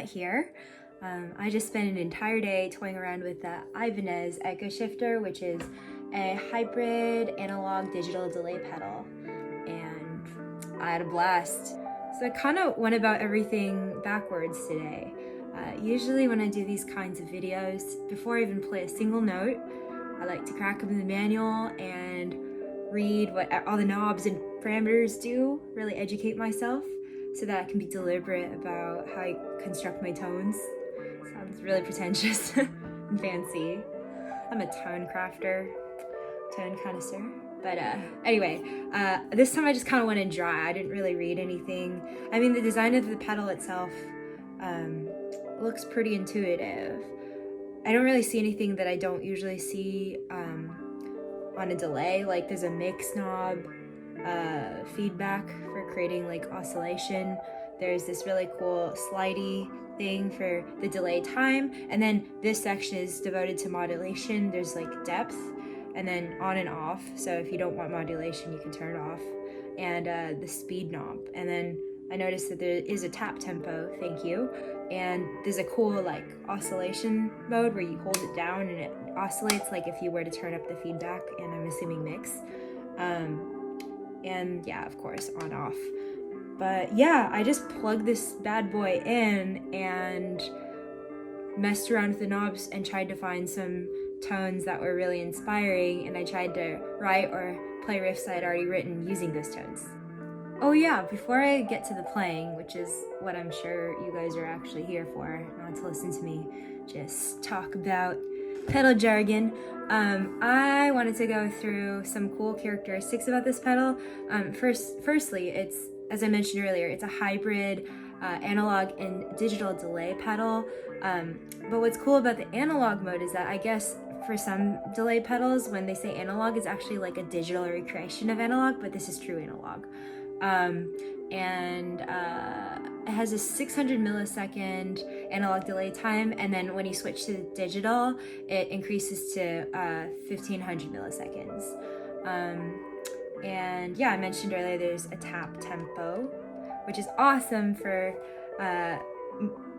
here. I just spent an entire day toying around with the Ibanez Echo Shifter, which is a hybrid analog digital delay pedal, and I had a blast. So I kind of went about everything backwards today. Usually when I do these kinds of videos, before I even play a single note, I like to crack open the manual and read what all the knobs and parameters do, really educate myself so that I can be deliberate about how I construct my tones. Sounds really pretentious and fancy. I'm a tone crafter, tone connoisseur. But anyway, this time I just kind of went in dry. I didn't really read anything. I mean, the design of the pedal itself looks pretty intuitive. I don't really see anything that I don't usually see on a delay. Like there's a mix knob, feedback for creating like oscillation. There's this really cool slidey thing for the delay time, and then this section is devoted to modulation. There's like depth and then on and off, so if you don't want modulation you can turn it off, and the speed knob. And then I noticed that there is a tap tempo, thank you, and there's a cool like oscillation mode where you hold it down and it oscillates like if you were to turn up the feedback, and I'm assuming mix, and yeah, of course on off. But yeah, I just plugged this bad boy in and messed around with the knobs and tried to find some tones that were really inspiring, and I tried to write or play riffs I had already written using those tones. Oh yeah, before I get to the playing, which is what I'm sure you guys are actually here for, not to listen to me just talk about pedal jargon, I wanted to go through some cool characteristics about this pedal. Firstly, it's, as I mentioned earlier, it's a hybrid analog and digital delay pedal. But what's cool about the analog mode is that I guess for some delay pedals, when they say analog, it's actually like a digital recreation of analog, but this is true analog. It has a 600 millisecond analog delay time, and then when you switch to digital, it increases to 1500 milliseconds. And yeah, I mentioned earlier there's a tap tempo, which is awesome for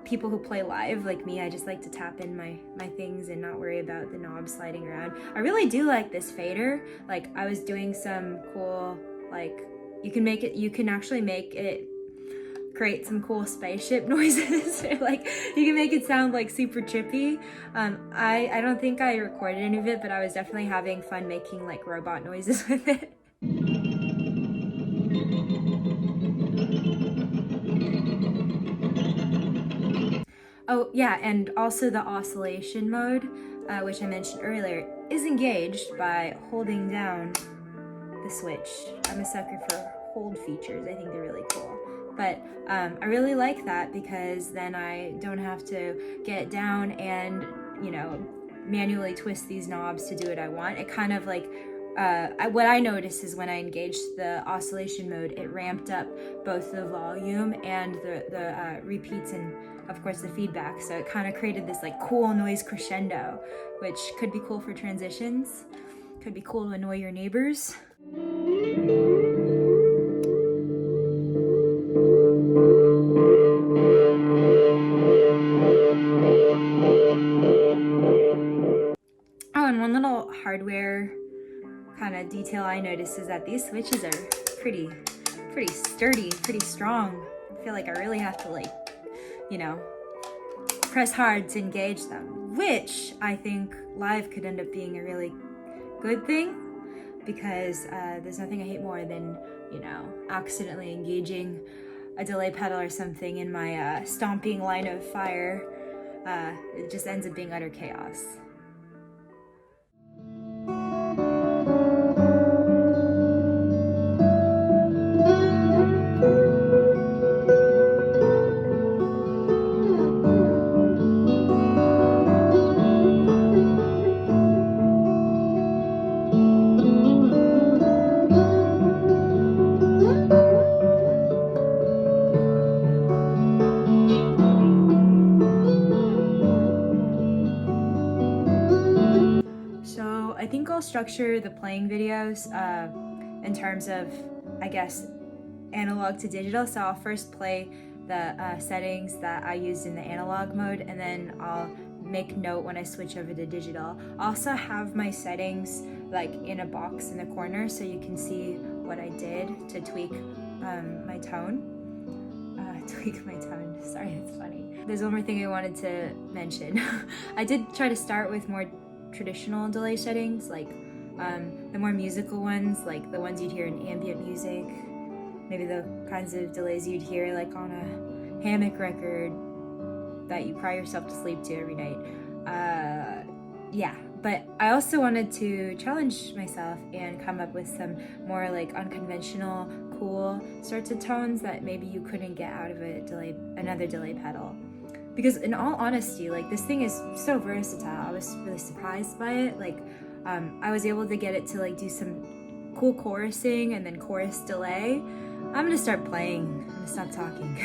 people who play live like me. I just like to tap in my things and not worry about the knobs sliding around. I really do like this fader. Like I was doing some cool, like you can actually make it create some cool spaceship noises. Like you can make it sound like super trippy. I don't think I recorded any of it, but I was definitely having fun making like robot noises with it. Oh yeah, and also the oscillation mode, which I mentioned earlier, is engaged by holding down the switch. I'm a sucker for hold features. I think they're really cool. But I really like that because then I don't have to get down and, you know, manually twist these knobs to do what I want. It kind of like, what I noticed is when I engaged the oscillation mode, it ramped up both the volume and the repeats and of course the feedback. So it kind of created this like cool noise crescendo, which could be cool for transitions, could be cool to annoy your neighbors. Oh, and one little hardware kind of detail I noticed is that these switches are pretty sturdy, pretty strong. I feel like I really have to like, you know, press hard to engage them, which I think live could end up being a really good thing, because there's nothing I hate more than, you know, accidentally engaging a delay pedal or something in my stomping line of fire. It just ends up being utter chaos. I think I'll structure the playing videos in terms of, I guess, analog to digital. So I'll first play the settings that I used in the analog mode, and then I'll make note when I switch over to digital. I also have my settings like in a box in the corner so you can see what I did to tweak my tone. Tweak my tone, sorry, that's funny. There's one more thing I wanted to mention. I did try to start with more traditional delay settings, like the more musical ones, like the ones you'd hear in ambient music, maybe the kinds of delays you'd hear like on a hammock record that you cry yourself to sleep to every night. Yeah, but I also wanted to challenge myself and come up with some more like unconventional, cool sorts of tones that maybe you couldn't get out of another delay pedal. Because in all honesty, like this thing is so versatile. I was really surprised by it. Like I was able to get it to like do some cool chorusing and then chorus delay. I'm gonna start playing. I'm gonna stop talking.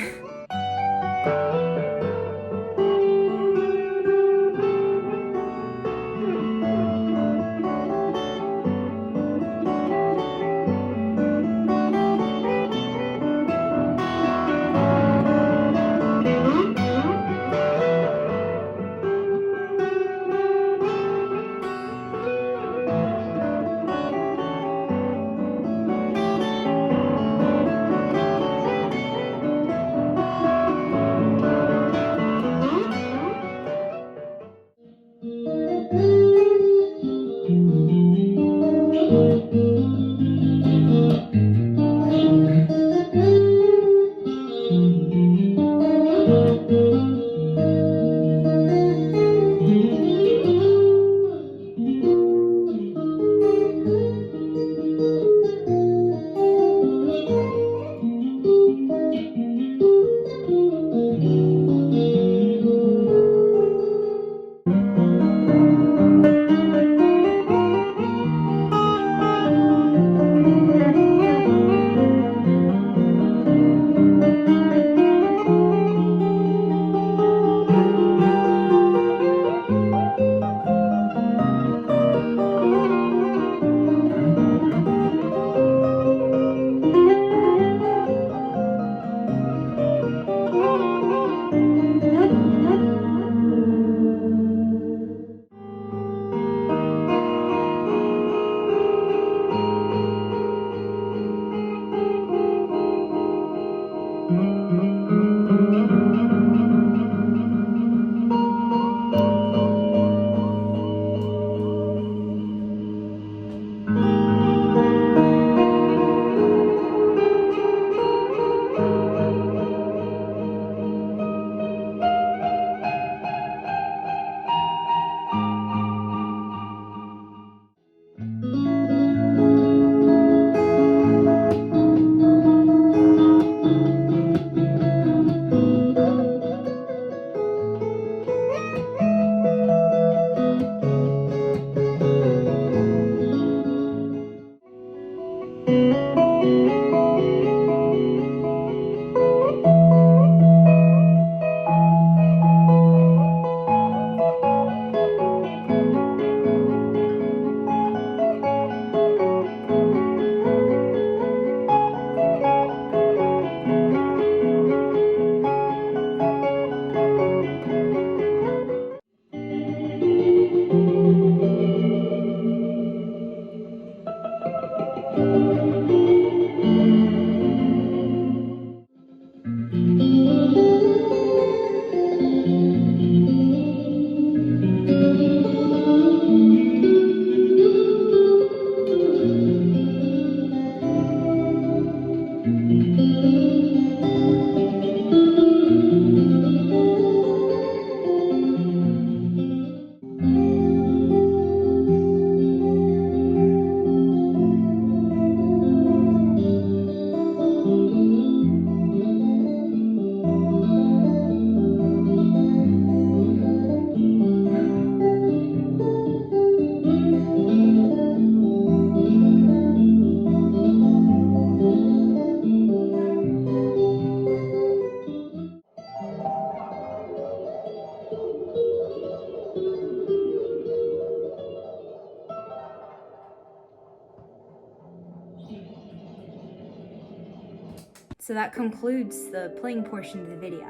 So that concludes the playing portion of the video.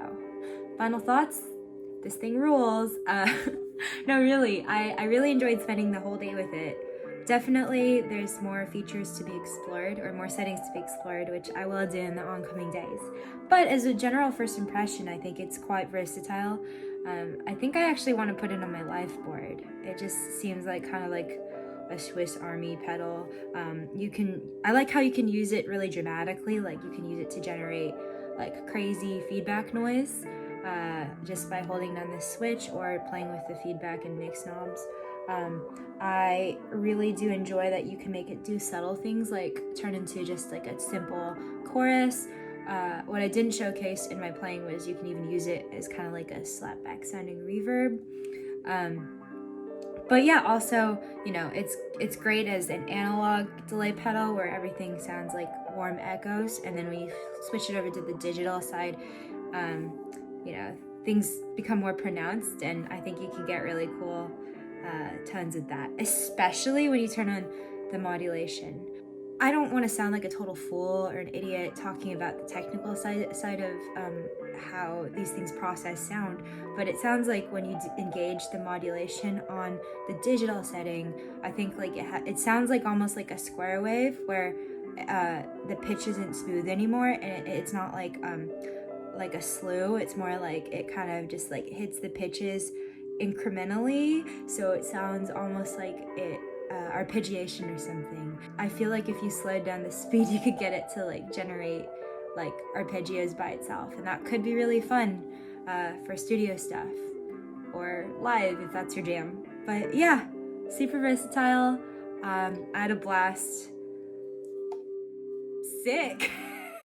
Final thoughts? This thing rules. No, really, I really enjoyed spending the whole day with it. Definitely there's more features to be explored, or more settings to be explored, which I will do in the oncoming days. But as a general first impression, I think it's quite versatile. I think I actually want to put it on my live board. It just seems like kind of like a Swiss Army pedal. I like how you can use it really dramatically, like you can use it to generate like crazy feedback noise just by holding down the switch or playing with the feedback and mix knobs. I really do enjoy that you can make it do subtle things like turn into just like a simple chorus. What I didn't showcase in my playing was you can even use it as kind of like a slapback sounding reverb. But yeah, also, you know, it's great as an analog delay pedal where everything sounds like warm echoes, and then when you switch it over to the digital side, you know, things become more pronounced, and I think you can get really cool tones with that, especially when you turn on the modulation. I don't want to sound like a total fool or an idiot talking about the technical side of how these things process sound, but it sounds like when you engage the modulation on the digital setting, I think like it sounds like almost like a square wave where the pitch isn't smooth anymore, and it's not like a slew. It's more like it kind of just like hits the pitches incrementally, so it sounds almost like it arpeggiation or something. I feel like if you slowed down the speed, you could get it to like generate like arpeggios by itself, and that could be really fun for studio stuff or live if that's your jam. But yeah, super versatile. I had a blast. Sick.